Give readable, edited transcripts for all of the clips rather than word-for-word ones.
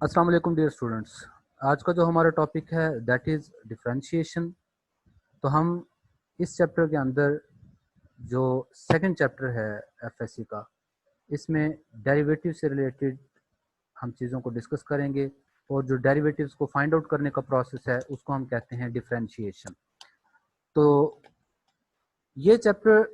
अस्सलाम वालेकुम dear students. आज का जो हमारा टॉपिक है दैट इज़ डिफरेंशिएशन। तो हम इस चैप्टर के अंदर जो सेकंड चैप्टर है एफएससी का, इसमें डेरिवेटिव से रिलेटेड हम चीज़ों को डिस्कस करेंगे और जो डेरिवेटिव्स को फाइंड आउट करने का प्रोसेस है उसको हम कहते हैं डिफरेंशिएशन। तो ये चैप्टर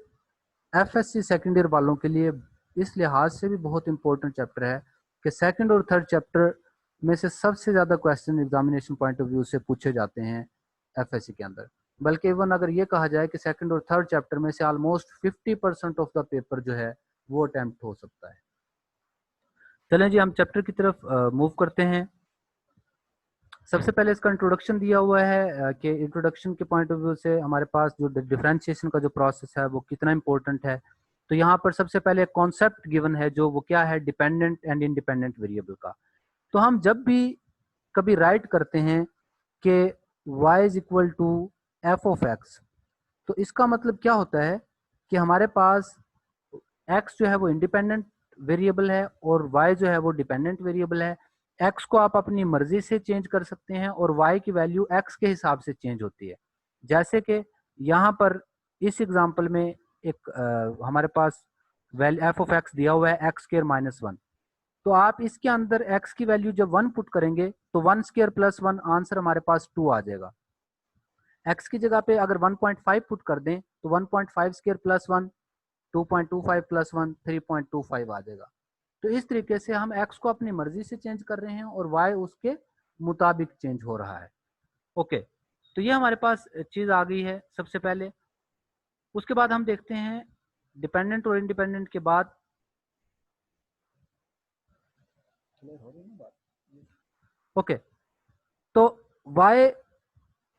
एफएससी सेकेंड ईयर वालों के लिए इस लिहाज से भी बहुत इंपॉर्टेंट चैप्टर है कि सेकंड और थर्ड चैप्टर में से सबसे ज़्यादा question examination point of view से पूछे जाते हैं एफएससी के अंदर। बल्कि इवन अगर ये कहा जाए कि सेकंड और थर्ड चैप्टर में से ऑलमोस्ट 50% ऑफ द पेपर जो है वो अटेम्प्ट हो सकता है। चलें जी, हम चैप्टर की तरफ मूव करते हैं। सबसे पहले इसका इंट्रोडक्शन दिया हुआ है कि इंट्रोडक्शन के पॉइंट ऑफ व्यू से हमारे पास जो डिफरेंशिएशन का जो प्रोसेस है वो कितना इंपॉर्टेंट है। तो यहाँ पर सबसे पहले कॉन्सेप्ट गिवन है जो वो क्या है, डिपेंडेंट एंड इंडिपेंडेंट वेरिएबल का। तो हम जब भी कभी राइट करते हैं कि y is equal to F of x, तो इसका मतलब क्या होता है कि हमारे पास x जो है वो इंडिपेंडेंट वेरिएबल है और y जो है वो डिपेंडेंट वेरिएबल है। x को आप अपनी मर्जी से चेंज कर सकते हैं और y की वैल्यू x के हिसाब से चेंज होती है। जैसे कि यहाँ पर इस एग्जांपल में एक हमारे पास वैल्यू एफ ऑफ एक्स दिया हुआ है एक्स स्क्वायर माइनस वन। तो आप इसके अंदर x की वैल्यू जब वन पुट करेंगे तो one square plus one answer हमारे पास टू आ जाएगा। x की जगह पे अगर 1.5 पुट कर दें तो 1.5 square plus one 2.25 plus one 3.25 आ जाएगा। तो इस तरीके से हम x को अपनी मर्जी से चेंज कर रहे हैं और y उसके मुताबिक चेंज हो रहा है। ओके, तो ये हमारे पास चीज आ गई है सबसे पहले। उसके बाद हम देखते हैं डिपेंडेंट और इंडिपेंडेंट के बाद। ओके, तो y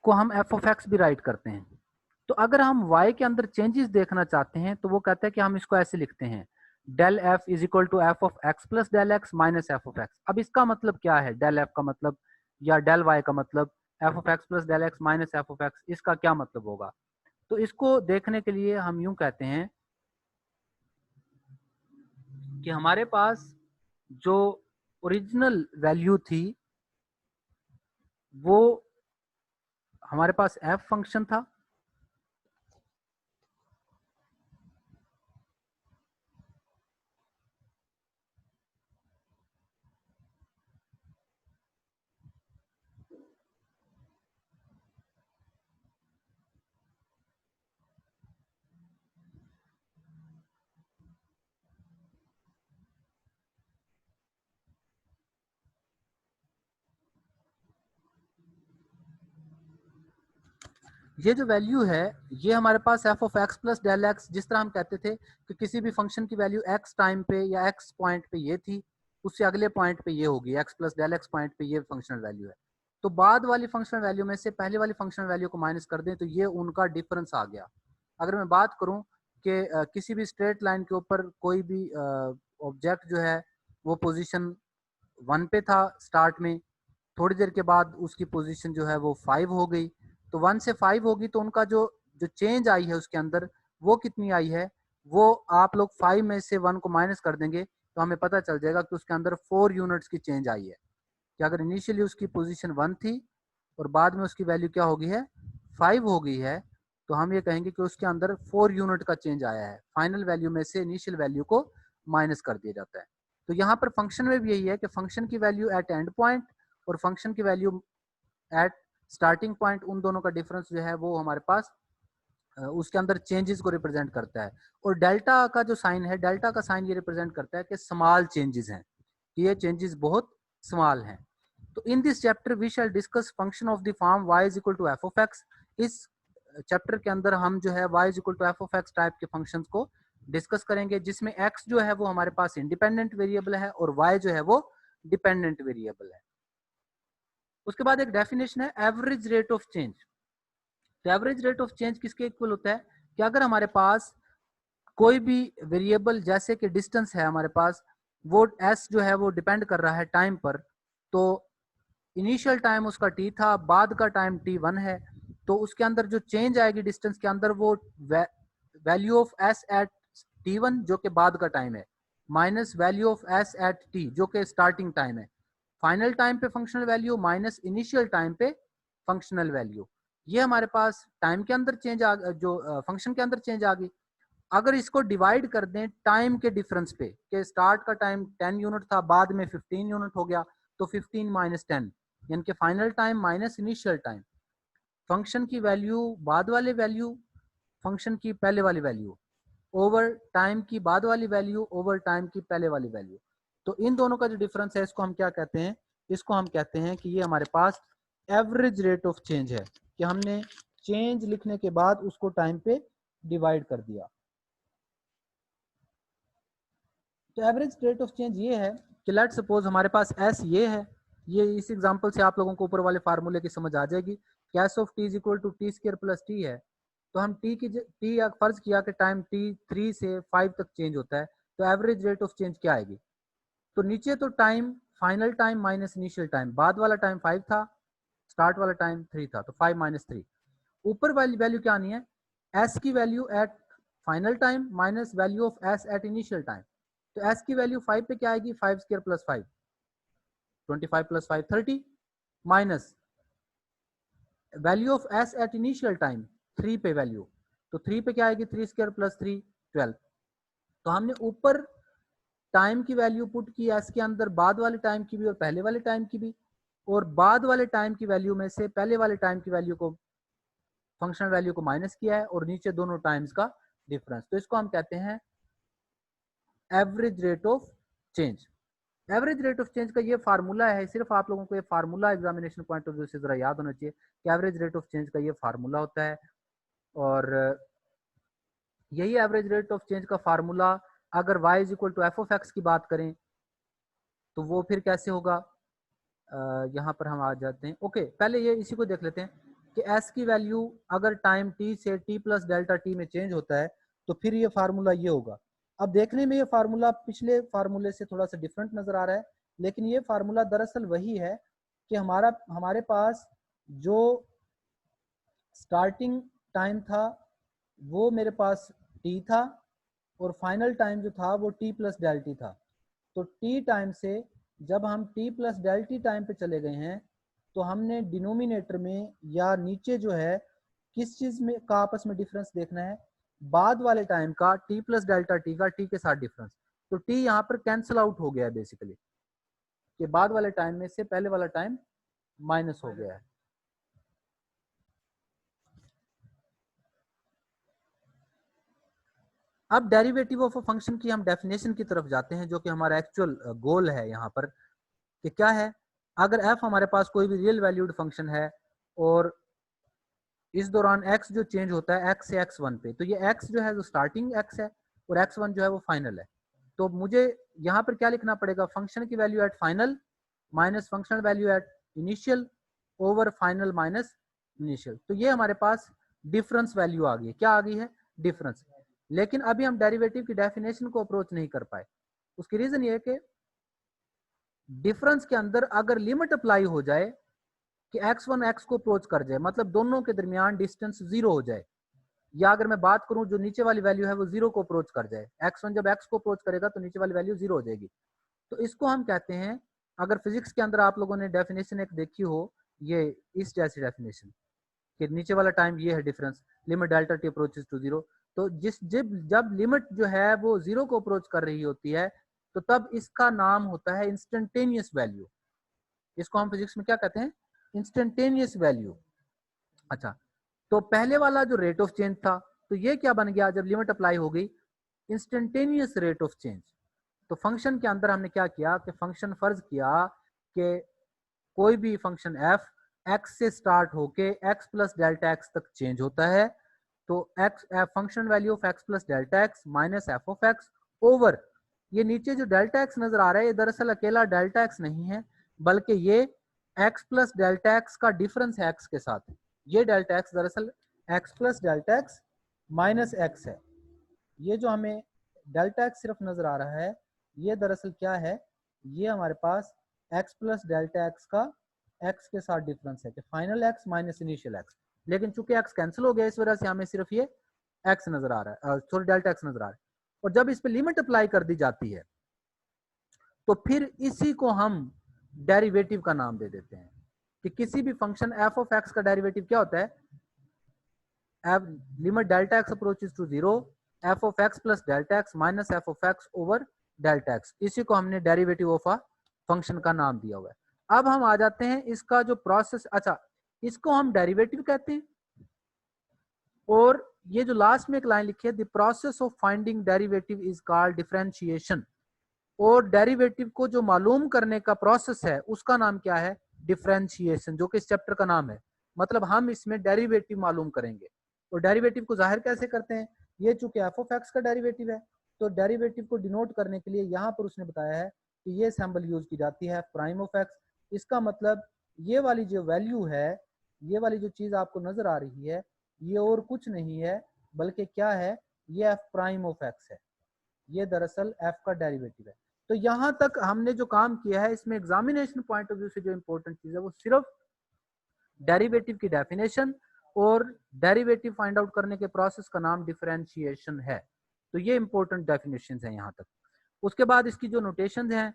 को हम एफ ऑफ एक्स भी राइट करते हैं। तो अगर हम y के अंदर चेंजेस देखना चाहते हैं तो वो कहते हैं कि हम इसको ऐसे लिखते हैं, del F is equal to F of x plus del X minus F of X. अब इसका मतलब क्या है, डेल एफ का मतलब या डेल वाई का मतलब, F of x plus del X minus F of X, इसका क्या मतलब होगा। तो इसको देखने के लिए हम यूं कहते हैं कि हमारे पास जो ओरिजिनल वैल्यू थी वो हमारे पास एफ फंक्शन था। ये जो वैल्यू है ये हमारे पास F of x plus del X, जिस तरह हम कहते थे कि किसी भी फंक्शन की वैल्यू एक्स टाइम पे या एक्स पॉइंट पे ये थी, उससे अगले पॉइंट पे ये होगी, X plus del X point पे ये फंक्शनल वैल्यू है। तो बाद वाली फंक्शनल वैल्यू में से पहले वाली फंक्शनल वैल्यू को माइनस कर दें तो ये उनका डिफरेंस आ गया। अगर मैं बात करूं कि किसी भी स्ट्रेट लाइन के ऊपर कोई भी ऑब्जेक्ट जो है वो पोजीशन वन पे था स्टार्ट में, थोड़ी देर के बाद उसकी पोजीशन जो है वो फाइव हो गई। तो वन से फाइव होगी तो उनका जो जो चेंज आई है उसके अंदर वो कितनी आई है, वो आप लोग फाइव में से वन को माइनस कर देंगे तो हमें पता चल जाएगा कि उसके अंदर 4 यूनिट्स की चेंज आई है। कि अगर इनिशियली उसकी पोजीशन वन थी और बाद में उसकी वैल्यू क्या हो गई है, फाइव हो गई है, तो हम ये कहेंगे कि उसके अंदर 4 यूनिट का चेंज आया है। फाइनल वैल्यू में से इनिशियल वैल्यू को माइनस कर दिया जाता है। तो यहाँ पर फंक्शन में भी यही है कि फंक्शन की वैल्यू एट एंड पॉइंट और फंक्शन की वैल्यू एट स्टार्टिंग पॉइंट, उन दोनों का डिफरेंस जो है वो हमारे पास उसके अंदर चेंजेस को रिप्रेजेंट करता है। और डेल्टा का जो साइन है, डेल्टा का साइन ये रिप्रेजेंट करता है कि स्मॉल चेंजेस हैं, कि ये चेंजेस बहुत स्मॉल हैं। तो in this chapter we shall discuss function of the form y is equal to F of X. इस चैप्टर के अंदर हम जो है y is equal to F of X type के फंक्शंस को डिस्कस करेंगे, जिसमें x जो है वो हमारे पास इंडिपेंडेंट वेरिएबल है और y जो है वो डिपेंडेंट वेरिएबल है। उसके बाद एक डेफिनेशन है एवरेज रेट ऑफ चेंज। तो एवरेज रेट ऑफ चेंज किसके इक्वल होता है कि अगर हमारे पास कोई भी वेरिएबल जैसे कि डिस्टेंस है हमारे पास, वो s जो है वो डिपेंड कर रहा है टाइम पर। तो इनिशियल टाइम उसका t था, बाद का टाइम t1 है, तो उसके अंदर जो चेंज आएगी डिस्टेंस के अंदर वो value of s eight t1 जो कि बाद का टाइम है, minus value of s at t जो कि स्टार्टिंग टाइम है। फाइनल टाइम पे functional value minus initial time पे फंक्शनल वैल्यू। ये हमारे पास टाइम के अंदर चेंज आ जो फंक्शन के अंदर चेंज आ गई। अगर इसको डिवाइड कर दें टाइम के डिफरेंस पे कि स्टार्ट का टाइम 10 यूनिट था, बाद में 15 यूनिट हो गया, तो 15 माइनस 10 यानी कि final time minus initial time. Function की वैल्यू बाद वाले वैल्यू, फंक्शन की पहले वाली वैल्यू, ओवर टाइम की बाद वाली वैल्यू, ओवर टाइम की पहले वाली वैल्यू। तो इन दोनों का जो डिफरेंस है इसको हम क्या कहते हैं, इसको हम कहते हैं कि ये हमारे पास एवरेज रेट ऑफ चेंज है, कि हमने चेंज लिखने के बाद उसको टाइम पे डिवाइड कर दिया। तो एवरेज रेट ऑफ चेंज ये है कि लेट सपोज हमारे पास एस ये है, ये इस एग्जांपल से आप लोगों को ऊपर वाले फार्मूले की समझ आ जाएगी कि S of T is equal to T square plus T है। तो हम टी फर्ज किया कि टाइम टी 3 से 5 तक चेंज होता है, तो एवरेज रेट ऑफ चेंज क्या आएगी। तो नीचे तो time final time minus initial time, बाद वाला टाइम 5 था, स्टार्ट वाला टाइम 3 था, तो 5 माइनस 3। ऊपर वाली वैल्यू क्या आनी है, एस की value at final time minus value of S at initial time. तो एस की वैल्यू 5 पे क्या आएगी, 5 square plus 5, 25 plus 5 30, minus value of S at initial time 3 पे वैल्यू, तो 3 पे क्या आएगी, 3 स्क्वायर प्लस 3 12। तो हमने ऊपर टाइम की वैल्यू पुट की एस के अंदर, बाद वाले टाइम की भी और पहले वाले टाइम की भी, और बाद वाले टाइम की वैल्यू में से पहले वाले टाइम की वैल्यू को, फंक्शनल वैल्यू को माइनस किया है, और नीचे दोनों टाइम्स का डिफरेंस। तो इसको हम कहते हैं average rate of change. Average rate of change का ये फार्मूला है, सिर्फ आप लोगों को ये formula examination point of view से जरा याद होना चाहिए कि एवरेज रेट ऑफ चेंज का ये फार्मूला होता है। और यही एवरेज रेट ऑफ चेंज का फार्मूला अगर y is equal to F of X की बात करें तो वो फिर कैसे होगा, यहाँ पर हम आ जाते हैं। ओके, पहले ये इसी को देख लेते हैं कि s की वैल्यू अगर टाइम t से t प्लस डेल्टा t में चेंज होता है तो फिर ये फार्मूला ये होगा। अब देखने में ये फार्मूला पिछले फार्मूले से थोड़ा सा डिफरेंट नजर आ रहा है, लेकिन ये फार्मूला दरअसल वही है कि हमारे पास जो स्टार्टिंग टाइम था वो मेरे पास t था, और फाइनल टाइम जो था वो t प्लस डेल टी था। तो t टाइम से जब हम t plus del T time पे चले गए हैं तो हमने डिनोमिनेटर में या नीचे जो है किस चीज में का आपस में डिफरेंस देखना है, बाद वाले टाइम का t प्लस डेल्टा टी का t के साथ डिफरेंस। तो t यहाँ पर कैंसिल आउट हो गया है बेसिकली, कि बाद वाले टाइम में से पहले वाला टाइम माइनस हो गया है। अब डेरिवेटिव ऑफ अ फंक्शन की हम डेफिनेशन की तरफ जाते हैं, जो कि हमारा एक्चुअल गोल है यहाँ पर, कि क्या है। अगर f हमारे पास कोई भी रियल वैल्यूड फंक्शन है और इस दौरान x जो चेंज होता है x से x1 पे, तो ये x जो है जो स्टार्टिंग x है और x1 जो है वो फाइनल है। तो मुझे यहाँ पर क्या लिखना पड़ेगा, फंक्शन की value at final minus functional value at initial over final minus initial. तो ये हमारे पास डिफरेंस वैल्यू आ गई है। क्या आ गई है, डिफरेंस। लेकिन अभी हम डेरिवेटिव की डेफिनेशन को अप्रोच नहीं कर पाए। उसकी रीजन ये है कि डिफरेंस के अंदर अगर लिमिट अप्लाई हो जाए कि x1 x को अप्रोच कर जाए, मतलब दोनों के दरमियान डिस्टेंस 0 हो जाए, या अगर मैं बात करूं जो नीचे वाली वैल्यू है वो 0 को अप्रोच कर जाए, x1 जब x को अप्रोच करेगा तो नीचे वाली वैल्यू 0 हो जाएगी। तो इसको हम कहते हैं, अगर फिजिक्स के अंदर आप लोगों ने डेफिनेशन एक देखी हो, ये इस जैसी डेफिनेशन कि नीचे वाला टाइम ये है difference, limit delta T approaches to 0। तो जब लिमिट जो है वो 0 को अप्रोच कर रही होती है तो तब इसका नाम होता है इंस्टेंटेनियस वैल्यू। इसको हम फिजिक्स में क्या कहते हैं, इंस्टेंटेनियस वैल्यू। अच्छा, तो पहले वाला जो रेट ऑफ चेंज था, तो ये क्या बन गया जब लिमिट अप्लाई हो गई, इंस्टेंटेनियस रेट ऑफ चेंज। तो फंक्शन के अंदर हमने क्या किया कि फंक्शन फर्ज किया कि कोई भी फंक्शन f x से स्टार्ट होके x प्लस डेल्टा x तक चेंज होता है, तो x function value of x plus delta x minus F of x over, ये नीचे जो डेल्टा x नजर आ रहा है ये दरअसल अकेला डेल्टा x नहीं है, बल्कि ये x प्लस डेल्टा x का डिफरेंस है x के साथ। ये डेल्टा x दरअसल x plus delta x minus x है। ये जो हमें डेल्टा x सिर्फ नजर आ रहा है ये दरअसल क्या है, ये हमारे पास x प्लस डेल्टा x का x के साथ डिफरेंस है कि final x minus initial x। लेकिन चूंकि x कैंसिल हो गया इस वजह से हमें सिर्फ ये x नजर आ रहा है, सॉरी डेल्टा x नजर आ रहा है। और जब इस पे लिमिट अप्लाई कर दी जाती है तो फिर इसी को हम डेरिवेटिव का नाम दे देते हैं कि किसी भी फंक्शन एफ ऑफ एक्स का डेरिवेटिव क्या होता है, limit delta x approaches to zero F of x plus delta X minus F of X over delta X, इसी को हमने डेरिवेटिव ऑफ अ फंक्शन का नाम दिया हुआ है। अब हम आ जाते हैं इसका जो प्रोसेस, अच्छा इसको हम डेरिवेटिव कहते हैं, और ये जो लास्ट में एक लाइन लिखी है, the process of finding derivative is called differentiation, और डेरिवेटिव को जो मालूम करने का प्रोसेस है उसका नाम क्या है, डिफरेंशिएशन, जो कि इस चैप्टर का नाम है। मतलब हम इसमें डेरिवेटिव मालूम करेंगे, और डेरिवेटिव को जाहिर कैसे करते हैं, ये चूंकि एफ ऑफ एक्स का डेरिवेटिव है तो डेरिवेटिव को डिनोट करने के लिए यहाँ पर उसने बताया है कि ये सिंबल यूज की जाती है प्राइम ऑफ एक्स। इसका मतलब ये वाली जो वैल्यू है, ये वाली जो चीज आपको नजर आ रही है, ये और कुछ नहीं है बल्कि क्या है, ये एफ प्राइम ऑफ एक्स है, ये दरअसल एफ का डेरिवेटिव है। तो यहां तक हमने जो काम किया है इसमें एग्जामिनेशन पॉइंट ऑफ व्यू से जो इंपॉर्टेंट चीज है वो सिर्फ डेरिवेटिव की डेफिनेशन और डेरिवेटिव फाइंड आउट करने के प्रोसेस का नाम डिफरेंशिएशन है। तो ये इंपॉर्टेंट डेफिनेशन है यहाँ तक। उसके बाद इसकी जो नोटेशन है,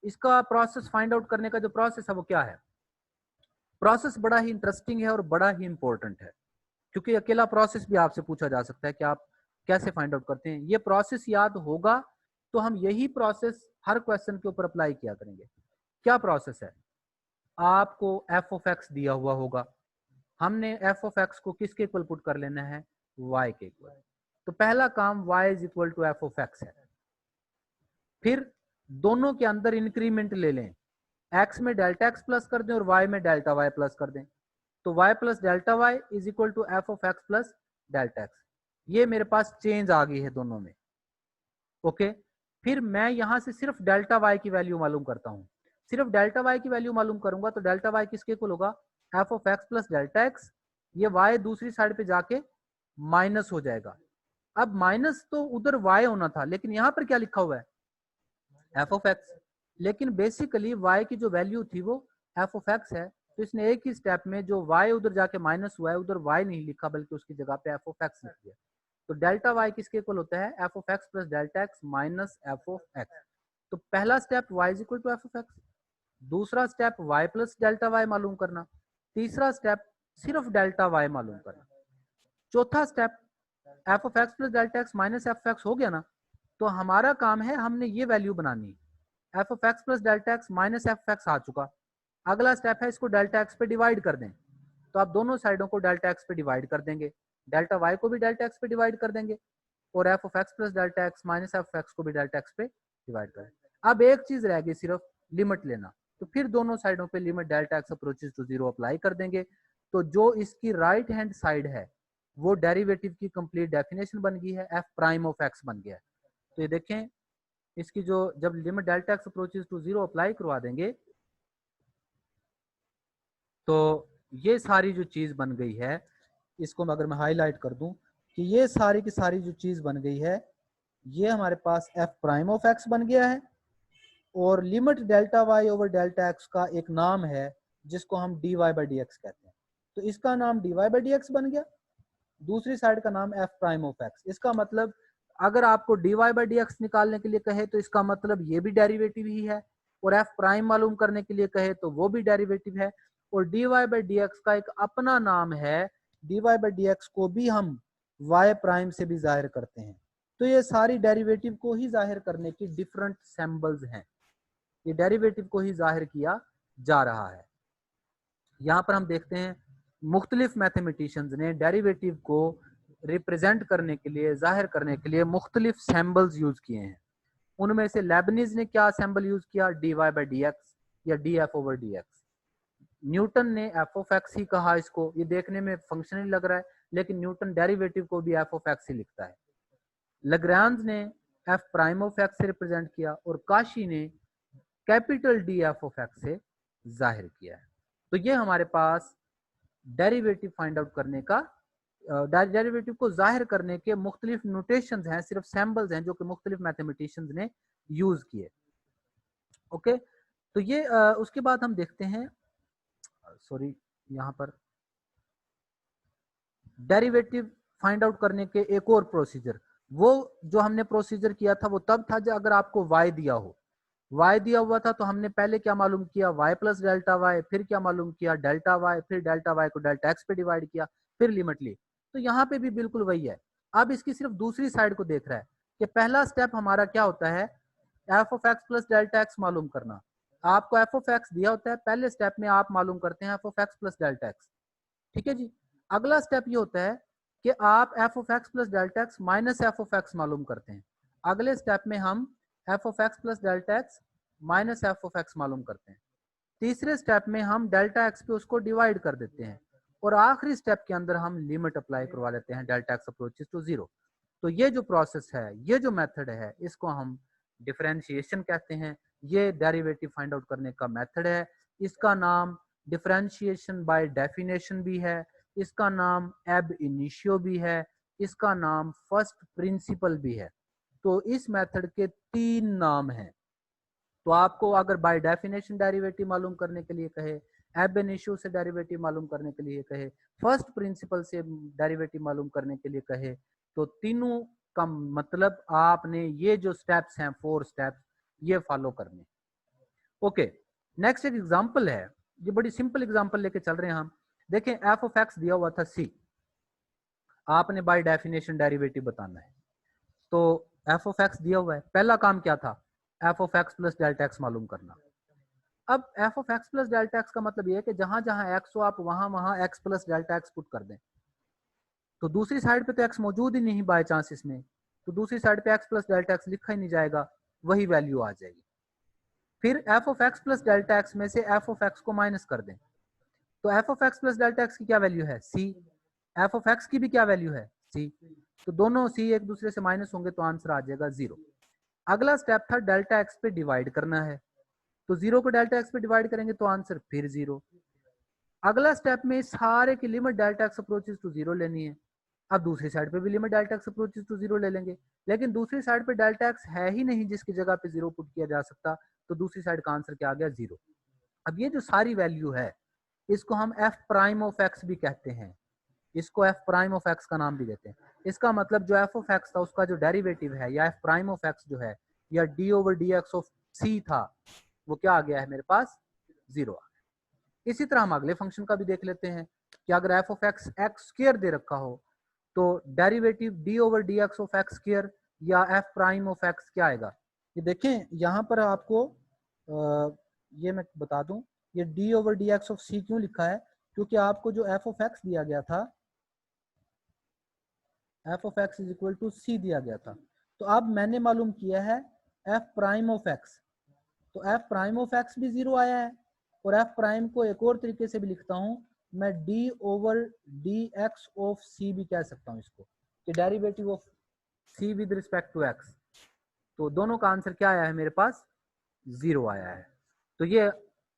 इसका प्रोसेस फाइंड आउट करने का जो प्रोसेस है वो क्या है, प्रोसेस बड़ा ही इंटरेस्टिंग है और बड़ा ही इंपॉर्टेंट है, क्योंकि अकेला प्रोसेस भी आपसे पूछा जा सकता है कि आप कैसे फाइंड आउट करते हैं। ये प्रोसेस याद होगा तो हम यही प्रोसेस हर क्वेश्चन के ऊपर अप्लाई किया करेंगे। क्या प्रोसेस है, आपको एफ ऑफ एक्स दिया हुआ होगा, हमने एफ ऑफ एक्स को किसके इक्वल पुट कर लेना है, वाई के इक्वल। तो पहला काम Y is equal to F of X है, फिर दोनों के अंदर इंक्रीमेंट ले लें, एक्स में डेल्टा एक्स प्लस कर दें और वाई में डेल्टा वाई प्लस कर दें, तो y plus delta Y is equal to F of x plus delta X. ये मेरे पास चेंज आ गई है दोनों में। ओके, फिर मैं यहां से सिर्फ डेल्टा वाई की वैल्यू मालूम करता हूं, सिर्फ डेल्टा वाई की वैल्यू मालूम करूंगा तो डेल्टा वाई किसके इक्वल होगा, F of x plus delta X. ये y दूसरी साइड पे जाके माइनस हो जाएगा। अब माइनस तो उधर y होना था, लेकिन यहां पर क्या लिखा हुआ है, एफ ऑफ एक्स, लेकिन बेसिकली y की जो वैल्यू थी वो एफ ऑफ एक्स है, तो इसने एक ही स्टेप में जो y उधर जाके माइनस हुआ है उधर y नहीं लिखा बल्कि उसकी जगह पे एफ ऑफ एक्स लिख दिया। तो डेल्टा y किसके इक्वल होता है, F of x plus delta X minus F of x. तो पहला step y is equal to F of X, दूसरा step y plus delta y मालूम करना, तीसरा स्टेप सिर्फ डेल्टा y मालूम करना, चौथा step F of x plus delta X minus F of x हो गया ना। तो हमारा काम है हमने ये वैल्यू बनानी, F of x plus delta X minus F of X आ चुका, अगला स्टेप है इसको डेल्टा एक्स पे डिवाइड कर दें। तो आप दोनों साइडों को डेल्टा एक्स पे डिवाइड कर देंगे, डेल्टा वाई को भी डेल्टा एक्स पे डिवाइड कर देंगे, और F of x plus delta X minus F of X को भी डेल्टा एक्स पे डिवाइड करें। अब एक चीज रह गई सिर्फ लिमिट लेना, तो फिर दोनों साइडों पे limit delta x approaches to zero apply कर देंगे। तो जो इसकी राइट हैंड साइड है वो डेरिवेटिव की कंप्लीट डेफिनेशन बन गई है, एफ प्राइम ऑफ एक्स बन गया है। तो ये देखें, इसकी जो जब limit delta x approaches to zero apply करवा देंगे तो ये सारी जो चीज बन गई है, इसको अगर मैं हाईलाइट कर दूं कि ये सारी की सारी जो चीज बन गई है, ये हमारे पास एफ प्राइम ऑफ एक्स बन गया है, और limit delta Y over delta x का एक नाम है जिसको हम D Y by D X कहते हैं। तो इसका नाम D Y by D X बन गया, दूसरी साइड का नाम एफ प्राइम ऑफ एक्स। इसका मतलब अगर आपको D Y by D X निकालने के लिए कहे तो इसका मतलब ये भी डेरिवेटिव ही है, और एफ प्राइम मालूम करने के लिए कहे तो वो भी डेरिवेटिव है, और D Y by D X का एक अपना नाम है, D Y by D X को भी हम वाई प्राइम से भी जाहिर करते हैं। तो ये सारी डेरिवेटिव को ही जाहिर करने की डिफरेंट सिंबल्स हैं, ये डेरिवेटिव को ही जाहिर किया जा रहा है। यहाँ पर हम देखते हैं मुख्तलिफ मैथमेटिशियंस ने डेरिवेटिव को रिप्रेजेंट करने के लिए, जाहिर करने के लिए मुख्तलिफ सिंबल्स यूज किए हैं। उनमें से लेबनीज ने क्या सिंबल यूज किया, d Y by D x या d f over D x. Newton ने एफ ऑफ एक्स ही कहा इसको, ये देखने में फंक्शनल लग रहा है लेकिन न्यूटन डेरिवेटिव को भी एफ ऑफ एक्स ही लिखता है। लग्रांज ने एफ प्राइम ऑफ एक्स से रिप्रेजेंट किया, और काशी ने capital D F of x से जाहिर किया है। तो ये हमारे पास डेरिवेटिव फाइंड आउट करने का, डेरिवेटिव को जाहिर करने के मुख्तलिफ नोटेशंस हैं, सिर्फ सैम्बल्स हैं जो कि मुख्तलिफ मैथमेटिशियंस ने यूज किए। ओके, तो ये उसके बाद हम देखते हैं, सॉरी यहाँ पर डेरिवेटिव फाइंड आउट करने के एक और प्रोसीजर, वो जो हमने प्रोसीजर किया था वो तब था जब अगर आपको y दिया हो, y दिया हुआ था तो हमने पहले क्या मालूम किया, y प्लस डेल्टा वाई, फिर क्या मालूम किया डेल्टा वाई, फिर डेल्टा वाई को डेल्टा एक्स पे डिवाइड किया, फिर लिमिट ली। तो यहाँ पे भी बिल्कुल वही है। अब इसकी सिर्फ दूसरी साइड को देख रहा है कि पहला स्टेप हमारा क्या होता है, F of x plus delta x मालूम करना। आपको एफ ऑफ एक्स दिया होता है, पहले स्टेप में आप मालूम करते हैं F of x plus delta x, ठीक है जी। अगला स्टेप ये होता है कि आप F of x plus delta X minus F of x मालूम करते हैं। अगले स्टेप में हम F of x plus delta X minus F of x मालूम करते हैं। तीसरे स्टेप में हम डेल्टा एक्स पे उसको डिवाइड कर देते हैं, और आखिरी स्टेप के अंदर हम लिमिट अप्लाई करवा लेते हैं delta x approaches to zero. तो ये जो प्रोसेस है, ये जो मेथड है, इसको हम डिफरेंशिएशन कहते हैं। ये डेरिवेटिव फाइंड आउट करने का मेथड है। इसका नाम डिफरेंशिएशन बाय डेफिनेशन भी है, इसका नाम एब इनिशियो भी है, इसका नाम फर्स्ट प्रिंसिपल भी है। तो इस मेथड के 3 नाम हैं। तो आपको अगर बाय डेफिनेशन डेरिवेटिव मालूम करने के लिए कहे, एब इनिशियो से डेरिवेटिव मालूम करने के लिए कहे, फर्स्ट प्रिंसिपल से डेरिवेटिव मालूम करने के लिए कहे, तो तीनों का मतलब आपने ये जो स्टेप्स हैं 4 स्टेप्स ये फॉलो करने। ओके, नेक्स्ट एक एग्जांपल है, ये बड़ी सिंपल एग्जांपल लेके चल रहे हैं हम। देखें एफ ऑफ एक्स दिया हुआ था सी, आपने बाय डेफिनेशन डेरिवेटिव बताना है। तो एफ ऑफ एक्स दिया हुआ है, पहला काम क्या था, F of x plus delta x मालूम करना। अब F of x plus delta x का मतलब ये है कि जहां जहां एक्स हो आप वहां वहां x plus delta x put कर दें। तो दूसरी साइड पे तो एक्स मौजूद ही नहीं बाय चांस इसमें, तो दूसरी साइड पे एक्स प्लस डेल्टा एक्स लिखा ही नहीं जाएगा, वही वैल्यू आ जाएगी। फिर F of x plus delta X में से एफ ऑफ एक्स को माइनस कर दें, तो F of x plus delta x की क्या वैल्यू है सी, एफ ऑफ एक्स की भी क्या वैल्यू है सी, तो दोनों सी एक दूसरे से माइनस होंगे तो आंसर आ जाएगा 0। अगला स्टेप था डेल्टा एक्स पे डिवाइड करना है, तो 0 को डेल्टा एक्स पे डिवाइड करेंगे तो आंसर फिर 0। अगला स्टेप में सारे की limit delta x approaches to 0 लेनी है। अब दूसरी साइड पे भी limit delta x approaches to 0 ले लेंगे, लेकिन दूसरी साइड पे डेल्टा एक्स है ही नहीं जिसकी जगह पे 0 पुट किया जा सकता, तो दूसरी साइड का आंसर क्या आ गया 0। अब ये जो सारी वैल्यू है इसको हम एफ प्राइम ऑफ एक्स भी कहते हैं, इसको एफ प्राइम ऑफ एक्स का नाम भी देते हैं। इसका मतलब जो एफ ऑफ एक्स था उसका जो डेरिवेटिव है या एफ प्राइम ऑफ एक्स जो है या d over D x of c था, वो क्या आ गया है मेरे पास 0। इसी तरह हम अगले फंक्शन का भी देख लेते हैं कि अगर f of x x square दे रखा हो तो derivative d over D x of x square या एफ प्राइम ऑफ एक्स क्या आएगा। ये देखें यहाँ पर आपको ये मैं बता दूं, ये d over D x of c क्यों लिखा है, क्योंकि आपको जो एफ ऑफ एक्स दिया गया था, F of x is equal to c दिया गया था, तो अब मैंने मालूम किया है एफ प्राइम ऑफ एक्स, तो एफ प्राइम ऑफ एक्स भी 0 आया है, और एफ प्राइम को एक और तरीके से भी लिखता हूं मैं, d over D x of c भी कह सकता हूं इसको, कि derivative of c with respect to x. तो दोनों का आंसर क्या आया है मेरे पास 0 आया है। तो ये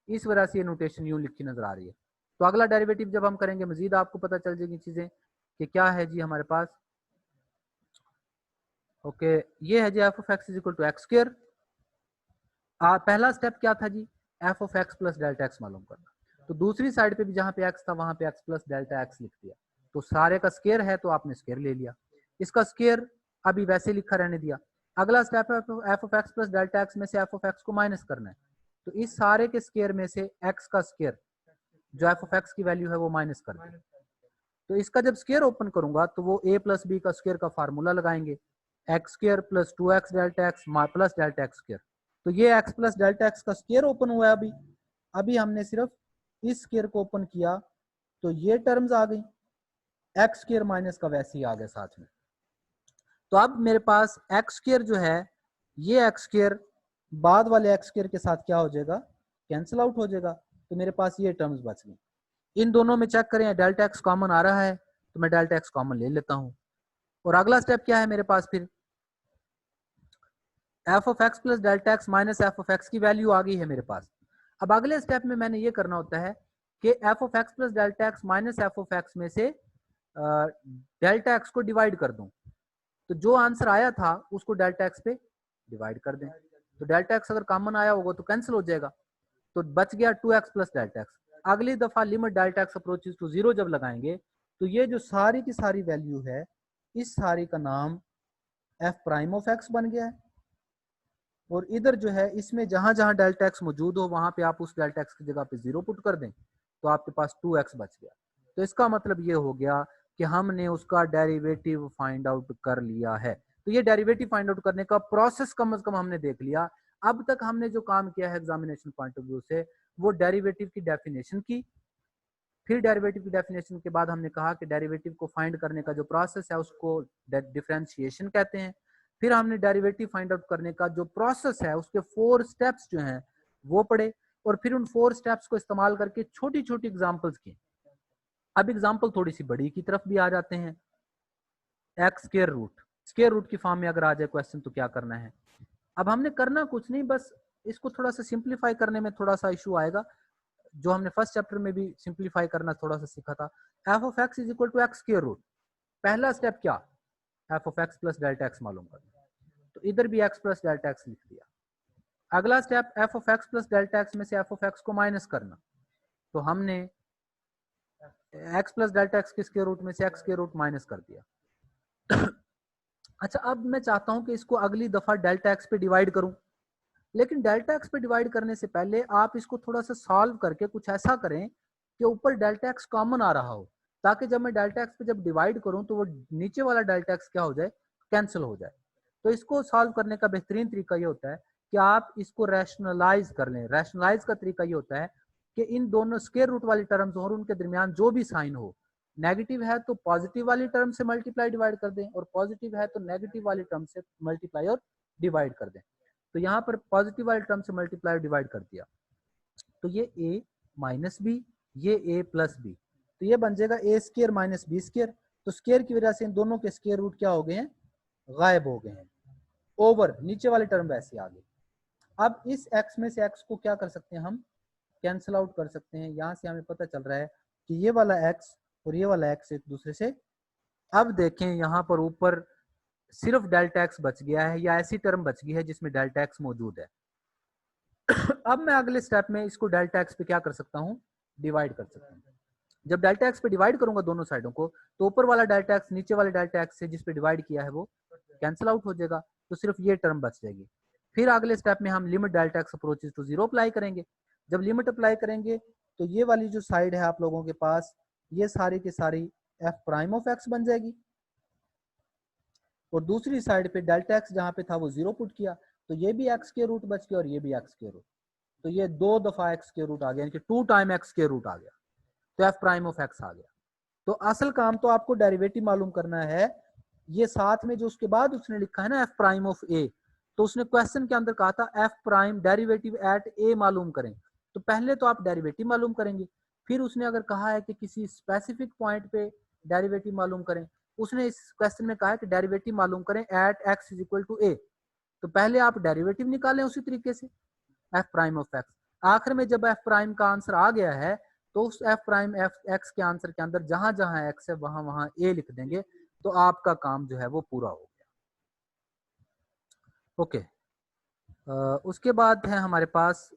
इस वजह से ये नोटेशन यूं लिखी नजर आ रही है। तो अगला डेरिवेटिव जब हम करेंगे मजीद आपको पता चल जाएगी चीजें कि क्या है जी हमारे पास। ओके, ये है जी f of x is equal to x square. पहला स्टेप क्या था जी, f of x plus delta x मालूम करना, तो दूसरी साइड पे भी जहां पे एक्स था वहां पे एक्स प्लस डेल्टा एक्स लिख दिया, तो सारे का स्क्वायर है तो आपने स्क्वायर ले लिया, इसका स्क्वायर अभी वैसे लिखा रहने दिया। अगला स्टेप है F of x plus delta X में से एफ ऑफ एक्स को माइनस करना है, तो इस सारे के स्क्वायर में से एक्स का स्क्वायर जो एफ ऑफ एक्स की वैल्यू है वो माइनस कर दें। तो इसका जब स्क्वायर ओपन करूंगा तो वो ए प्लस बी का स्क्वायर का फार्मूला लगाएंगे, x square plus 2x delta x plus delta x square. तो ये x प्लस डेल्टा एक्स का स्क्वायर ओपन हुआ है अभी, अभी हमने सिर्फ इस स्क्वायर को ओपन किया तो ये टर्म्स आ गई, एक्स स्क्वायर माइनस का वैसे ही आ गया साथ में। तो अब मेरे पास एक्स स्क्वायर जो है ये एक्स स्क्वायर बाद वाले एक्स स्क्वायर के साथ क्या हो जाएगा, कैंसिल आउट हो जाएगा, तो मेरे पास ये टर्म्स बच गई। इन दोनों में चेक करें डेल्टा एक्स कॉमन आ रहा है तो मैं डेल्टा एक्स कॉमन ले लेता हूं। और अगला स्टेप क्या है मेरे पास, फिर F of x plus delta X minus F of X की वैल्यू आ गई है मेरे पास। अब अगले स्टेप में मैंने ये करना होता है कि F of x plus delta X minus F of x में से डेल्टा एक्स को डिवाइड कर दूं, तो जो आंसर आया था उसको डेल्टा एक्स पे डिवाइड कर दें, तो डेल्टा एक्स अगर कॉमन आया होगा तो कैंसिल हो जाएगा, तो बच गया 2x प्लस डेल्टा एक्स। अगली दफा limit delta x approaches to 0 जब लगाएंगे तो ये जो सारी की सारी वैल्यू है इस सारी का नाम एफ प्राइम ऑफ एक्स बन गया है। और इधर जो है इसमें जहां जहां डेल्टा एक्स मौजूद हो वहां पे आप उस डेल्टा एक्स की जगह पे 0 पुट कर दें तो आपके पास 2x बच गया। तो इसका मतलब ये हो गया कि हमने उसका डेरिवेटिव फाइंड आउट कर लिया है। तो ये डेरिवेटिव फाइंड आउट करने का प्रोसेस कम से कम हमने देख लिया। अब तक हमने जो काम किया है एग्जामिनेशन पॉइंट ऑफ व्यू से, वो डेरिवेटिव की डेफिनेशन की, फिर डेरिवेटिव की डेफिनेशन के बाद हमने कहा कि डेरिवेटिव को फाइंड करने का जो प्रोसेस है उसको डिफरेंशिएशन कहते हैं। फिर हमने डेरिवेटिव फाइंड आउट करने का जो प्रोसेस है उसके 4 स्टेप्स जो हैं वो पढ़े, और फिर उन 4 स्टेप्स को इस्तेमाल करके छोटी छोटी एग्जांपल्स की। अब एग्जांपल थोड़ी सी बड़ी की तरफ भी आ जाते हैं। एक्स स्केयर रूट की फॉर्म में अगर आ जाए क्वेश्चन तो क्या करना है। अब हमने करना कुछ नहीं, बस इसको थोड़ा सा सिंप्लीफाई करने में थोड़ा सा इशू आएगा, जो हमने फर्स्ट चैप्टर में भी सिंप्लीफाई करना थोड़ा सा सीखा था। F of x is equal to x square root. पहला स्टेप क्या, F of x plus delta x मालूम करना, तो इधर भी एक्स प्लस डेल्टा एक्स लिख दिया। अगला step F of x plus delta X में से एफ ऑफ एक्स को माइनस करना, तो हमने एक्स प्लस डेल्टा एक्स के स्क्वायर रूट में से एक्स स्क्वायर रूट माइनस कर दिया। अच्छा, अब मैं चाहता हूं कि इसको अगली दफा डेल्टा एक्स पे डिवाइड करूं, लेकिन डेल्टा एक्स पे डिवाइड करने से पहले आप इसको थोड़ा सा सॉल्व करके कुछ ऐसा करें कि ऊपर डेल्टा एक्स कॉमन आ रहा हो, ताकि जब मैं डेल्टा एक्स पे जब डिवाइड करूं तो वो नीचे वाला डेल्टा एक्स क्या हो जाए, कैंसिल हो जाए। तो इसको सॉल्व करने का बेहतरीन तरीका ये होता है कि आप इसको रैशनलाइज कर लें। रैशनलाइज का तरीका ये होता है कि इन दोनों स्क्वायर रूट वाली टर्म्स और उनके दरमियान जो भी साइन हो, नेगेटिव है तो पॉजिटिव वाली टर्म से मल्टीप्लाई डिवाइड कर दें, और पॉजिटिव है तो नेगेटिव वाली टर्म से मल्टीप्लाई और डिवाइड कर दें। तो यहाँ पर पॉजिटिव वाले टर्म से मल्टीप्लाई डिवाइड कर दिया, तो ये a माइनस बी, ये a प्लस बी, तो ये बन जाएगा ए स्केयर माइनस बी स्केयर। तो स्केयर की वजह से इन दोनों के स्केयर रूट क्या हो गए हैं, गायब हो गए हैं, ओवर नीचे वाले टर्म वैसे आ गए। अब इस x में से x को क्या कर सकते हैं, हम कैंसिल आउट कर सकते हैं। यहाँ से हमें पता चल रहा है कि ये वाला x और ये वाला x एक दूसरे से, अब देखें यहाँ पर ऊपर सिर्फ डेल्टा एक्स बच गया है, या ऐसी टर्म बच गई है जिसमें डेल्टा एक्स मौजूद है। अब मैं अगले स्टेप में इसको डेल्टा एक्स पे क्या कर सकता हूँ, डिवाइड कर सकता हूँ। जब डेल्टा एक्स पे डिवाइड करूंगा दोनों साइडों को, तो ऊपर वाला डेल्टा एक्स नीचे वाले डेल्टा एक्स से जिस पे डिवाइड किया है वो कैंसिल आउट हो जाएगा, तो सिर्फ ये टर्म बच जाएगी। फिर अगले स्टेप में हम limit delta x approaches to 0 apply करेंगे। जब लिमिट अप्लाई करेंगे तो ये वाली जो साइड है आप लोगों के पास, ये सारी की सारी एफ प्राइम ऑफ एक्स बन जाएगी, और दूसरी साइड पे डेल्टा एक्स जहां पे था वो 0 पुट किया, तो ये भी एक्स के रूट बच गया और ये भी एक्स के रूट, तो ये 2 दफा एक्स के रूट आ गया, यानी कि 2 टाइम एक्स के रूट आ गया, तो एफ प्राइम ऑफ एक्स आ गया। तो असल काम तो आपको डेरिवेटिव मालूम करना है। ये साथ में जो उसके बाद उसने लिखा है ना एफ प्राइम ऑफ ए, तो उसने क्वेश्चन के अंदर कहा था एफ प्राइम डेरिवेटिव एट ए मालूम करें, तो पहले तो आप डेरिवेटिव मालूम करेंगे, फिर उसने अगर कहा है कि किसी स्पेसिफिक पॉइंट पे डेरिवेटिव मालूम करें, उसने इस क्वेश्चन में कहा है कि डेरिवेटिव मालूम करें at x is equal to a, तो पहले आप डेरिवेटिव निकालें उसी तरीके से एफ प्राइम ऑफ एक्स। आखिर में जब एफ प्राइम का आंसर आ गया है तो उस एफ प्राइम एफ एक्स के आंसर के अंदर जहां जहां एक्स है वहां वहां ए लिख देंगे, तो आपका काम जो है वो पूरा हो गया। ओके, उसके बाद है हमारे पास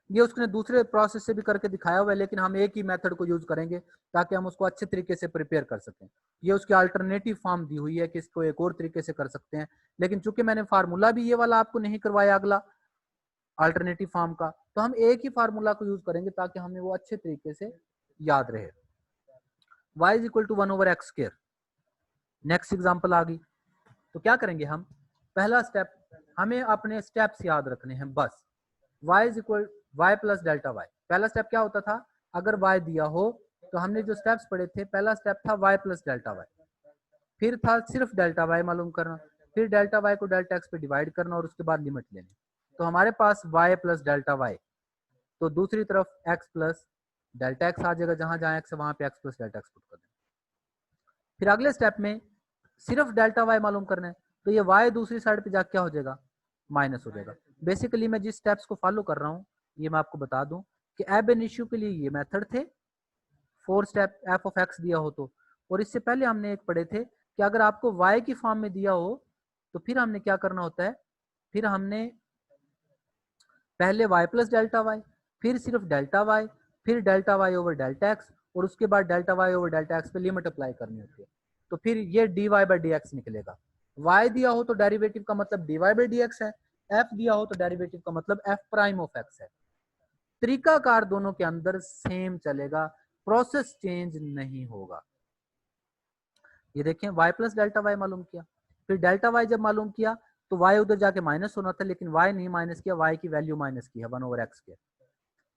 ये उसने दूसरे प्रोसेस से भी करके दिखाया हुआ है, लेकिन हम एक ही मेथड को यूज करेंगे ताकि हम उसको अच्छे तरीके से प्रिपेयर कर सकें। ये उसकी अल्टरनेटिव फॉर्म दी हुई है कि इसको एक और तरीके से कर सकते हैं, लेकिन चूंकि मैंने फार्मूला भी ये वाला आपको नहीं करवाया अगला अल्टरनेटिव फॉर्म का, तो हम एक ही फार्मूला को यूज करेंगे ताकि हमें वो अच्छे तरीके से याद रहे। y is equal to 1/x²। Next example आ गई, तो क्या करेंगे हम, पहला स्टेप, हमें अपने स्टेप्स याद रखने हैं बस। y is equal y plus delta y, पहला स्टेप क्या होता था, अगर y दिया हो तो हमने जो स्टेप्स पढ़े थे, पहला स्टेप था y प्लस डेल्टा y, फिर था सिर्फ डेल्टा y मालूम करना, फिर डेल्टा y को डेल्टा x पे डिवाइड करना और उसके बाद लिमिट लेनी। तो हमारे पास y प्लस डेल्टा y, तो दूसरी तरफ x प्लस डेल्टा x आ जाएगा, जहां जहां x है वहां पे x plus delta x put कर देना। फिर अगले स्टेप में सिर्फ डेल्टा y मालूम करना है, तो ये y दूसरी साइड पे जाके क्या हो जाएगा, माइनस हो जाएगा। बेसिकली मैं जिस स्टेप्स को फॉलो कर रहा हूँ ये मैं आपको बता दूं कि एब एन इश्यू के लिए ये मेथड थे, 4 स्टेप एफ ऑफ एक्स दिया हो तो, और इससे पहले हमने एक पढ़े थे कि अगर आपको y की फॉर्म में दिया हो तो फिर हमने क्या करना होता है, फिर हमने पहले y प्लस डेल्टा y, फिर सिर्फ डेल्टा y, फिर delta y over delta x, और उसके बाद delta Y over delta X पे लिमिट अप्लाई करनी होती है, तो फिर ये D Y by D X निकलेगा। y दिया हो तो डेरिवेटिव का मतलब dy बाई डी एक्स है, f दिया हो तो डेरिवेटिव का मतलब f प्राइम ऑफ x है। तरीकाकार दोनों के अंदर सेम चलेगा, प्रोसेस चेंज नहीं होगा। ये देखें y प्लस डेल्टा वाई मालूम किया, फिर डेल्टा वाई जब मालूम किया तो y उधर जाके माइनस होना था, लेकिन y नहीं माइनस किया, y की वैल्यू माइनस की है 1 ओवर एक्स स्क्वायर।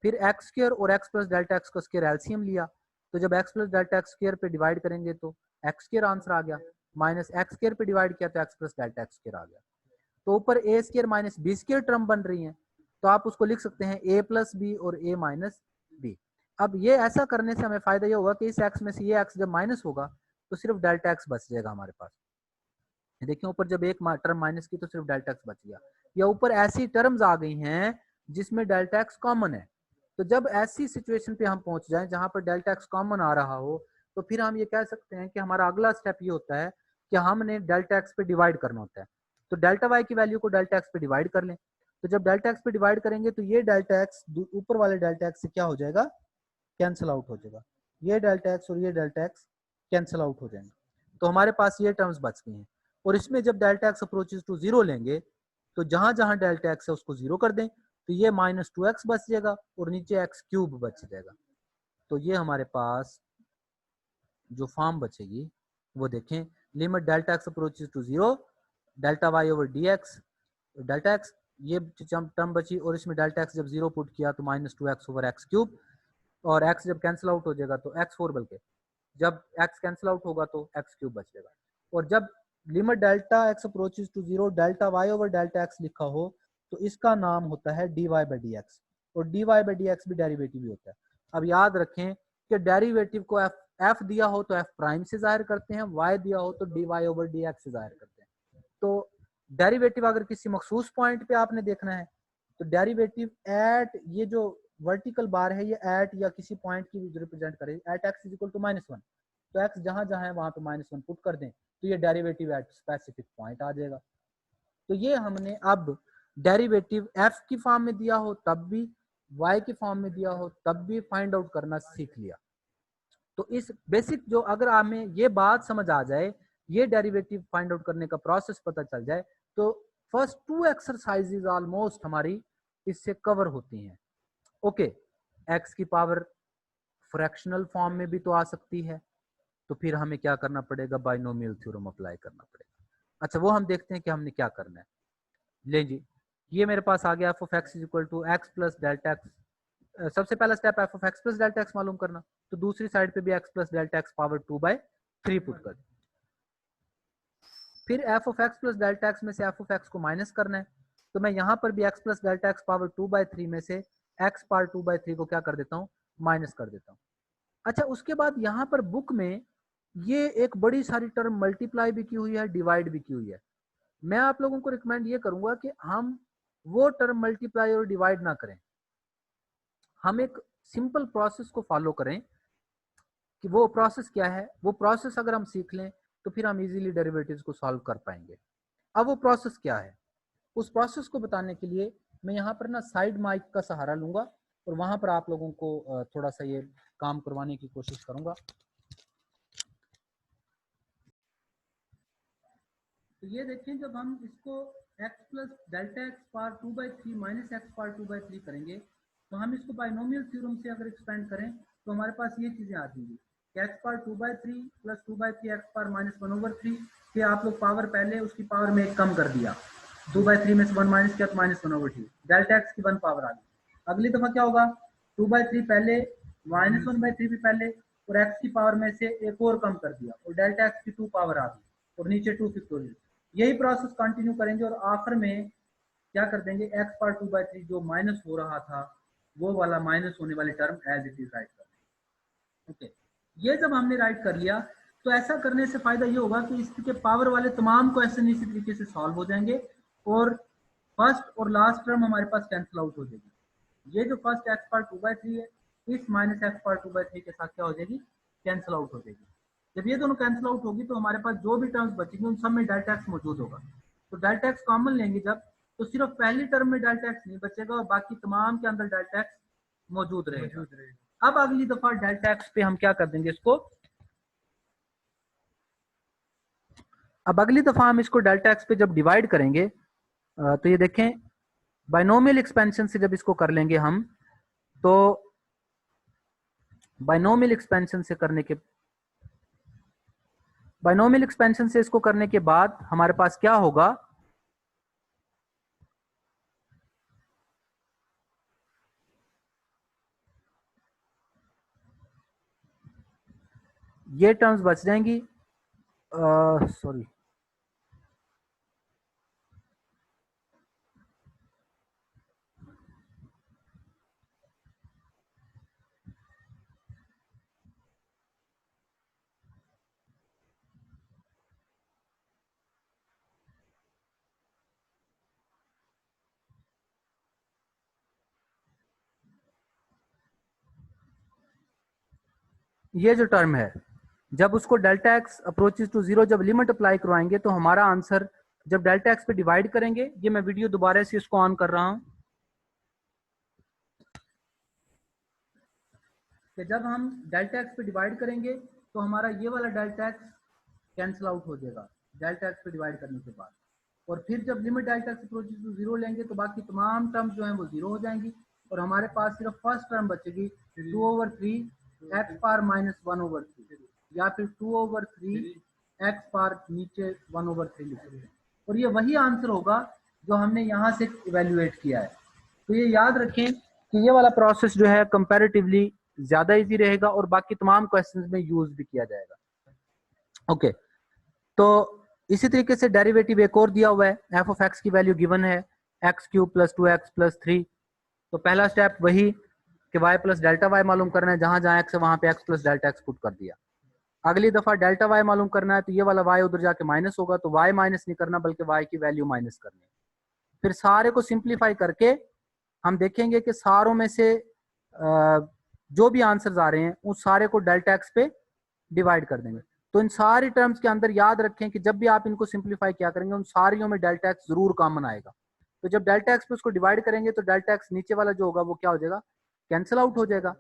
फिर एक्स स्क्वायर और x प्लस डेल्टा एक्स का स्क्वायर एलसीएम लिया, तो जब x plus delta x square पे डिवाइड करेंगे तो एक्स स्क्वायर आंसर आ गया, माइनस एक्स स्क्वायर पे डिवाइड किया तो x plus delta x square आ गया। तो ऊपर a square minus b square term बन रही है, तो आप उसको लिख सकते हैं a प्लस बी और a माइनस बी। अब ये ऐसा करने से हमें फायदा ये होगा कि इस x में से ये x जब माइनस होगा तो सिर्फ डेल्टा x बच जाएगा हमारे पास। देखिए ऊपर जब एक टर्म माइनस की तो सिर्फ डेल्टा x बच गया, या ऊपर ऐसी टर्म्स आ गई हैं जिसमें डेल्टा x कॉमन है। तो जब ऐसी सिचुएशन पे हम पहुंच जाएं जहां पर डेल्टा x कॉमन आ रहा हो, तो फिर हम ये कह सकते हैं कि हमारा अगला स्टेप ये होता है कि हमने डेल्टा x पे डिवाइड करना होता है। तो डेल्टा y की वैल्यू को डेल्टा x पे डिवाइड कर लें, तो जब डेल्टा x पे डिवाइड करेंगे तो ये डेल्टा x ऊपर वाले डेल्टा x से क्या हो जाएगा, कैंसिल आउट हो जाएगा। ये डेल्टा x और ये डेल्टा x कैंसिल आउट हो जाएंगे, तो हमारे पास ये टर्म्स बच गई हैं। और इसमें जब delta x approaches to zero लेंगे तो जहां जहां डेल्टा x है उसको जीरो कर दें, तो ये माइनस 2x बच जाएगा और नीचे एक्स क्यूब बच जाएगा। तो ये हमारे पास जो फॉर्म बचेगी वो देखें, limit delta x approaches to zero delta Y over D X delta X, ये टर्म बची, और इसमें डेल्टा एक्स जब जीरो पुट किया तो minus 2x over X cube, और x जब कैंसिल आउट हो जाएगा तो x4, बल्कि जब x कैंसिल आउट होगा तो एक्स क्यूब बच जाएगा। और जब limit delta x approaches to zero delta Y over delta x लिखा हो तो इसका नाम होता है D Y by D x, और D Y by D x भी डेरिवेटिव ही होता है। अब याद रखें कि डेरिवेटिव को एफ दिया हो तो एफ प्राइम से जाहिर करते हैं, वाई दिया हो तो D Y over D X से जाहिर करते हैं। तो डेरिवेटिव अगर किसी मखसूस पॉइंट पे आपने देखना है तो डेरिवेटिव एट, ये जो वर्टिकल बार है ये एट या किसी पॉइंट की रिप्रेजेंट करे, at x is equal to -1, तो एक्स जहां जहां है वहां पे -1 पुट कर दें तो ये डेरिवेटिव एट स्पेसिफिक पॉइंट आ जाएगा। तो ये हमने अब डेरिवेटिव एफ की फॉर्म में दिया हो तब भी, वाई की फॉर्म में दिया हो तब भी फाइंड आउट करना सीख लिया। तो इस बेसिक जो, अगर हमें ये बात समझ आ जाए, ये डेरिवेटिव फाइंड आउट करने का प्रोसेस पता चल जाए, तो फर्स्ट 2 एक्सरसाइजेज ऑलमोस्ट हमारी इससे कवर होती हैं। ओके, एक्स की पावर फ्रैक्शनल फॉर्म में भी तो आ सकती है, तो फिर हमें क्या करना पड़ेगा, बाइनोमियल थ्योरम अप्लाई करना पड़ेगा। अच्छा, वो हम देखते हैं कि हमने क्या करना है। ले जी, ये मेरे पास आ गया F of x is equal to X plus delta X. सबसे पहला step F of x plus delta x मालूम करना, तो दूसरी साइड पे भी X plus delta X power 2/3 put कर। फिर F of x plus delta X में से एफ ऑफ एक्स को माइनस करना है, तो मैं यहाँ पर भी X plus delta X power 2/3 में से एक्स पावर 2/3 को क्या कर देता हूँ, माइनस कर देता हूँ। अच्छा, उसके बाद यहाँ पर बुक में ये एक बड़ी सारी टर्म मल्टीप्लाई भी की हुई है, डिवाइड भी की हुई है। मैं आप लोगों को रिकमेंड ये करूंगा कि हम वो टर्म मल्टीप्लाई और डिवाइड ना करें, हम एक सिंपल प्रोसेस को फॉलो करें। कि वो प्रोसेस क्या है, वो प्रोसेस अगर हम सीख लें तो फिर हम इजीली डेरिवेटिव्स को सॉल्व कर पाएंगे। अब वो प्रोसेस क्या है, उस प्रोसेस को बताने के लिए मैं यहाँ पर ना साइड माइक का सहारा लूंगा और वहां पर आप लोगों को थोड़ा सा ये काम करवाने की कोशिश करूंगा। तो ये देखें, जब हम इसको x plus delta X power 2/3 minus x power 2/3 करेंगे, तो हम इसको बाइनोमियल थ्योरम से अगर एक्सपेंड करें तो हमारे पास ये चीजें आ जाएंगी, x power 2/3 plus 2/3 x power -1/3 के आप लोग पावर पहले उसकी पावर में एक कम कर दिया, 2/3 में से 1 माइनस किया तो -1/3, डेल्टा एक्स की 1 पावर आ गई। अगली दफा क्या होगा, 2/3 पहले, -1/3 भी पहले, और एक्स की पावर में से एक और कम कर दिया और डेल्टा एक्स की 2 पावर आ गई और नीचे 2 फैक्टोरियल। यही प्रोसेस कंटिन्यू करेंगे और आखिर में क्या कर देंगे, एक्स पावर 2/3 जो माइनस हो रहा था वो वाला माइनस होने वाली term as it is write कर देंगे। ओके, ये जब हमने राइट कर लिया तो ऐसा करने से फायदा ये होगा कि इसके पावर वाले तमाम क्वेश्चन इसी तरीके से सॉल्व हो जाएंगे और फर्स्ट और लास्ट टर्म हमारे पास कैंसिल आउट हो जाएगी। ये जो फर्स्ट एक्स पावर 2/3 है इस माइनस एक्स पावर 2/3 के साथ क्या हो जाएगी, कैंसिल आउट हो जाएगी। जब ये दोनों कैंसिल आउट होगी तो हमारे पास जो भी टर्म्स बचेंगे उन सब में डेल्टा एक्स मौजूद होगा। तो डेल्टा एक्स कॉमन लेंगे जब, तो सिर्फ पहली टर्म में डेल्टा एक्स नहीं बचेगा और बाकी तमाम के अंदर डेल्टा एक्स मौजूद रहेगा। अब अगली दफा डेल्टा एक्स पे हम क्या कर देंगे इसको, अब अगली दफा हम इसको डेल्टा एक्स पे जब डिवाइड करेंगे तो ये देखें बाइनोमियल एक्सपेंशन से जब इसको कर लेंगे हम, तो बाइनोमियल एक्सपेंशन से करने के, बाइनोमियल एक्सपेंशन से इसको करने के बाद हमारे पास क्या होगा, ये टर्म्स बच जाएंगी, सॉरी ये जो टर्म है, जब उसको delta x approaches to zero जब लिमिट अप्लाई करवाएंगे तो हमारा आंसर जब डेल्टा एक्स पे डिवाइड करेंगे, ये मैं वीडियो दोबारा से इसको ऑन कर रहा हूं, कि जब हम डेल्टा एक्स पे डिवाइड करेंगे तो हमारा ये वाला डेल्टा एक्स कैंसिल आउट हो जाएगा डेल्टा एक्स पे डिवाइड करने के बाद, और फिर जब limit delta x approaches to zero लेंगे तो बाकी तमाम टर्म्स जो हैं वो जीरो हो जाएंगी और हमारे पास सिर्फ फर्स्ट टर्म बचेगी 2/3 एक्स पावर -1/3 या फिर 2/3 एक्स पावर नीचे 1/3 लिखेंगे, और ये वही आंसर होगा जो हमने यहाँ से इवेल्युएट किया है। तो ये याद रखें कि ये वाला प्रोसेस जो है कंपैरेटिवली ज्यादा इजी रहेगा और बाकी तमाम क्वेश्चंस में यूज भी किया जाएगा। ओके, तो इसी तरीके से डेरिवेटिव एक और दिया हुआ है, एफ ऑफ एक्स की वैल्यू गिवन है x³ + 2x + 3, तो पहला स्टेप वही कि y + डेल्टा y मालूम करना है, जहां जहां x है वहां पे x + डेल्टा x पुट कर दिया। अगली दफा डेल्टा y मालूम करना है तो ये वाला y उधर जाके माइनस होगा, तो y माइनस नहीं करना बल्कि y की वैल्यू माइनस करनी है। फिर सारे को सिंप्लीफाई करके हम देखेंगे कि सारों में से जो भी आंसर्स आ रहे हैं उस सारे को डेल्टा एक्स पे डिवाइड कर देंगे। तो इन सारी टर्म्स के अंदर याद रखें कि जब भी आप इनको सिंप्लीफाई किया करेंगे उन सारियों में डेल्टा एक्स जरूर कॉमन आएगा। तो जब डेल्टा एक्स पे उसको डिवाइड करेंगे तो डेल्टा एक्स नीचे वाला जो होगा वो क्या हो जाएगा, कैंसिल आउट हो जाएगा।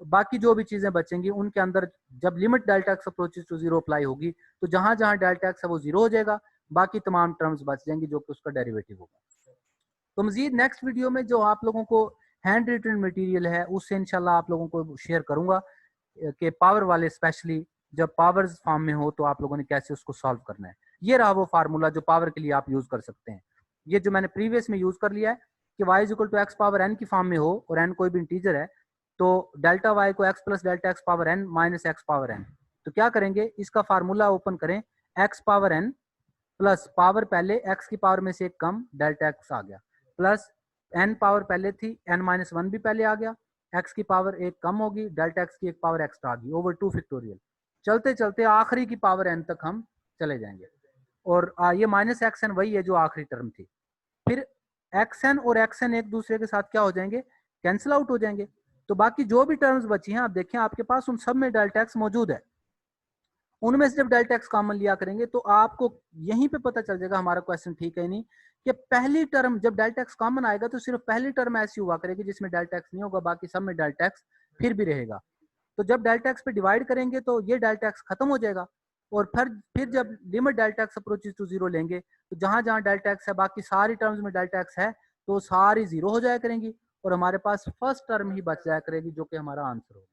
तो बाकी जो भी चीजें बचेंगी उनके अंदर जब limit delta x approaches to zero apply होगी तो जहां जहां डेल्टा एक्स है वो जीरो हो जाएगा, बाकी तमाम टर्म्स बच जाएंगी जो कि उसका डेरिवेटिव होगा। तो मजीद नेक्स्ट वीडियो में जो आप लोगों को हैंड रिटन मटेरियल है उससे इंशाल्लाह आप लोगों को शेयर करूंगा कि पावर वाले स्पेशली जब पावर्स फॉर्म में हो तो आप लोगों ने कैसे उसको सॉल्व करना है। ये रहा वो फार्मूला जो पावर के लिए आप यूज कर सकते हैं। ये जो मैंने प्रीवियस में यूज कर लिया है कि y = x पावर n की फॉर्म में हो और n कोई भी इंटीजर है तो डेल्टा y को x + delta x power n - x power n, तो क्या करेंगे इसका फार्मूला ओपन करें, x power n plus power पहले x की पावर में से एक कम डेल्टा x आ गया, प्लस n पावर पहले थी n-1 भी पहले आ गया, x की पावर एक कम होगी, डेल्टा x की एक पावर एक्स्ट्रा आ गई ओवर 2 फैक्टोरियल। चलते चलते आखिरी की पावर n तक हम चले जाएंगे और ये -xn वही है जो आखिरी टर्म थी। फिर xn और xn एक दूसरे के साथ क्या हो जाएंगे, कैंसिल आउट हो जाएंगे। तो बाकी जो भी टर्म्स बची हैं आप देखें आपके पास उन सब में डेल्टा x मौजूद है, उनमें से जब डेल्टा एक्स कॉमन लिया करेंगे तो आपको यहीं पे पता चल जाएगा हमारा क्वेश्चन ठीक है नहीं, कि पहली टर्म जब डेल्टा एक्स कॉमन आएगा तो सिर्फ पहली टर्म ऐसी हुआ करेगी जिसमें डेल्टा एक्स नहीं होगा, बाकी सब में डेल्टा एक्स फिर भी रहेगा। तो जब डेल्टा एक्स पे डिवाइड करेंगे तो ये डेल्टा एक्स खत्म हो जाएगा और फिर जब limit delta x approaches to zero लेंगे तो जहां जहां डेल्टा एक्स है बाकी सारी टर्म्स में डेल्टा एक्स है तो सारी जीरो हो जाया करेंगी और हमारे पास फर्स्ट टर्म ही बच जाया करेगी जो कि हमारा आंसर होगा।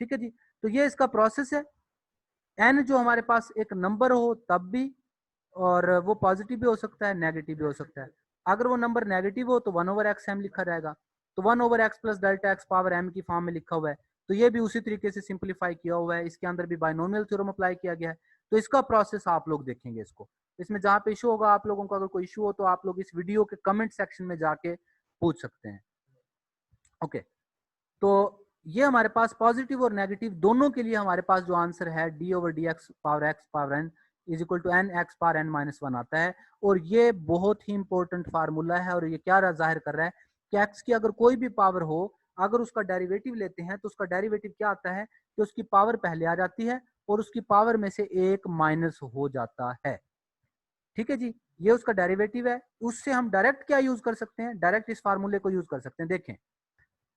ठीक है जी, तो ये इसका प्रोसेस है। एन जो हमारे पास एक नंबर हो तब भी, और वो पॉजिटिव भी हो सकता है नेगेटिव भी हो सकता है। अगर वो नंबर नेगेटिव हो तो 1/xm लिखा जाएगा, तो 1/x + delta x power m की फॉर्म में लिखा हुआ है, तो ये भी उसी तरीके से सिंप्लीफाई किया हुआ है, इसके अंदर भी बाइनोमियल थ्योरम अप्लाई किया गया है। तो इसका प्रोसेस आप लोग देखेंगे इसको, इसमें जहाँ पे इशू होगा आप लोगों को अगर कोई इशू हो तो आप लोग इस वीडियो के कमेंट सेक्शन में जाके पूछ सकते हैं। ओके, तो ये हमारे पास पॉजिटिव और नेगेटिव दोनों के लिए हमारे पास जो आंसर है d/dx power x power n = n x power n-1 आता है। और ये बहुत ही इंपॉर्टेंट फार्मूला है और ये क्या जाहिर कर रहा है कि x की अगर कोई भी पावर हो अगर उसका डेरिवेटिव लेते हैं तो उसका डेरिवेटिव क्या आता है कि उसकी पावर पहले आ जाती है और उसकी पावर में से एक माइनस हो जाता है। ठीक है जी, ये उसका डेरिवेटिव है। उससे हम डायरेक्ट क्या यूज कर सकते हैं, डायरेक्ट इस फार्मूले को यूज कर सकते हैं। देखें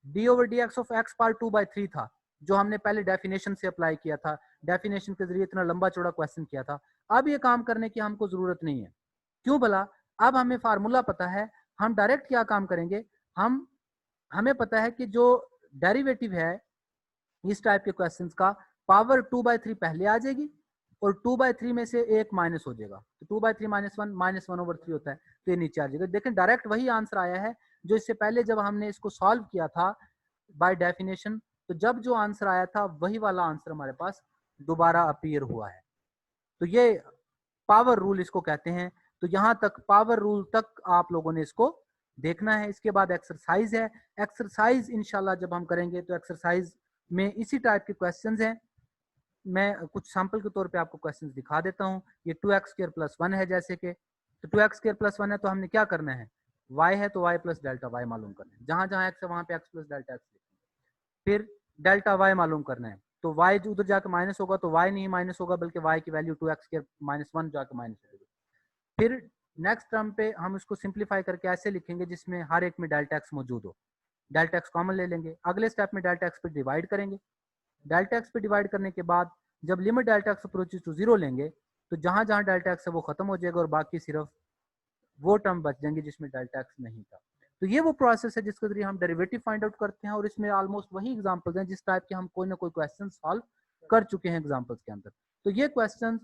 d/dx ऑफ x पावर 2/3 था, जो हमने पहले डेफिनेशन से अप्लाई किया था, डेफिनेशन के जरिए इतना लंबा चौड़ा क्वेश्चन किया था, अब ये काम करने की हमको जरूरत नहीं है। क्यों भला? अब हमें फार्मूला पता है, हम डायरेक्ट क्या काम करेंगे, हमें पता है कि जो डेरिवेटिव है इस टाइप के क्वेश्चंस का, पावर 2/3 पहले आ जाएगी और 2/3 में से एक माइनस हो जाएगा, तो 2/3 -1 होता है, तो ये नीचे आ जाएगा। देखें डायरेक्ट वही आंसर आया है जो इससे पहले जब हमने इसको सॉल्व किया था बाय डेफिनेशन, तो जब जो आंसर आया था वही वाला आंसर हमारे पास दोबारा अपीयर हुआ है। तो ये पावर रूल इसको कहते हैं। तो यहां तक पावर रूल तक आप लोगों ने इसको देखना है। इसके बाद एक्सरसाइज है। एक्सरसाइज इंशाल्लाह जब हम करेंगे तो एक्सरसाइज में इसी टाइप के क्वेश्चंस हैं। मैं कुछ सैंपल के तौर पे आपको क्वेश्चंस दिखा देता हूं। ये 2x² + 1 है, जैसे कि तो 2x² + 1 है तो हमने क्या करना है, y है तो y + डेल्टा y मालूम करना है। जहां जहां x है वहां पे x + डेल्टा x लिखेंगे। फिर डेल्टा y मालूम करना है, तो y जो उधर जाकर माइनस होगा तो y नहीं माइनस होगा बल्कि y की वैल्यू 2x² - 1 जाकर माइनस होगी। फिर नेक्स्ट टर्म पे हम इसको सिंप्लीफाई करके ऐसे लिखेंगे जिसमें हर एक में डेल्टा x मौजूद हो। डेल्टा x कॉमन ले लेंगे। अगले स्टेप में डेल्टा x पे डिवाइड करेंगे। डेल्टा x पे डिवाइड करने के बाद जब limit delta x approaches to 0 लेंगे तो जहां जहां डेल्टा x है वो खत्म हो जाएगा और बाकी सिर्फ वो टर्म बच जाएंगे जिसमें डेल्टा x नहीं था। तो ये वो प्रोसेस है जिसके जरिए हम डेरिवेटिव फाइंड आउट करते हैं, और इसमें ऑलमोस्ट वही एग्जांपल्स हैं जिस टाइप के हम कोई ना कोई क्वेश्चन सॉल्व कर चुके हैं एग्जांपल्स के अंदर। तो ये क्वेश्चंस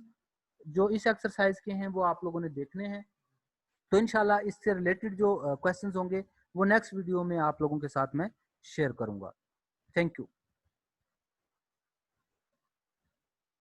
जो इस एक्सरसाइज के हैं वो आप लोगों ने देखने हैं। तो इंशाल्लाह इससे रिलेटेड जो क्वेश्चंस होंगे वो नेक्स्ट वीडियो में आप लोगों के साथ मैं शेयर करूंगा। Thank you.